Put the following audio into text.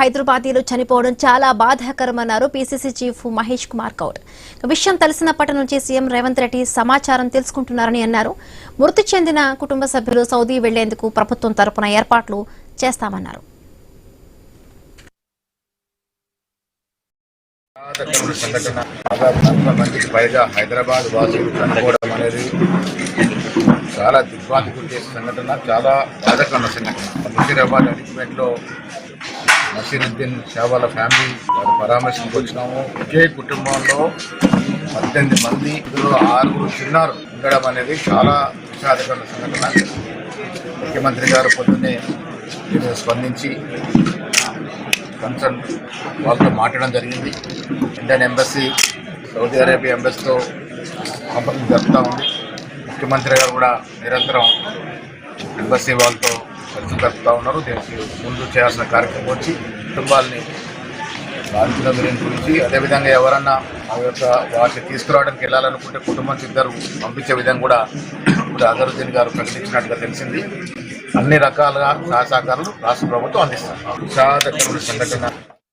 హైదరాబాదీలు చనిపోవడం చాలా బాధాకరమన్నారు PCC chief Mahesh Kumar Goud. విషయం తెలిసినప్పటి నుంచి సీఎం రేవంత్ రెడ్డి సమాచారం తెలుసుకుంటున్నారని అన్నారు. మృతి చెందిన కుటుంబ సభ్యులు సౌదీ వెళ్లేందుకు ప్రభుత్వం తరపున ఏర్పాట్లు చేస్తామన్నారు. హైదరాబాద్ వాసులు చనిపోవడం అనేది చాలా దిగ్భ్రాంతి గురి చేసే సంఘటన, చాలా బాధాకరమైన సంఘటన. ముషీరాబాద్ అలిగ్మెంట్లో నసీరుద్దీన్ షా వాళ్ళ ఫ్యామిలీ వారి పరామర్శకు వచ్చినాము. ఒకే కుటుంబంలో 18 మంది, ఇందులో 6 చిన్నారు ఉండడం అనేది చాలా విషాదకరమైన సంఘటన. ముఖ్యమంత్రి గారు పొద్దున్నే స్పందించి కన్సర్న్ వాళ్ళతో మాట్లాడడం జరిగింది. ఇండియన్ ఎంబసీ సౌదీ అరేబియా ఎంబసీతో సంపర్కం జరుపుతూ ఉంది. ముఖ్యమంత్రి గారు కూడా నిరంతరం ఎంబసీ వాళ్ళతో కలిసి జరుపుతూ ఉన్నారు. దీనికి ముందు చేయాల్సిన కార్యక్రమం వచ్చి కుటుంబాలని బాధితుల గురించి, అదేవిధంగా ఎవరన్నా ఆ యొక్క వాటిని తీసుకురావడానికి వెళ్ళాలనుకుంటే కుటుంబం ఇద్దరు పంపించే విధంగా కూడా ఇప్పుడు అజరుద్దీన్ గారు ప్రకటించినట్టుగా తెలిసింది. అన్ని రకాలుగా సహకారాలు రాష్ట్ర ప్రభుత్వం అందిస్తారు. విషాదకరమైన సంఘటన.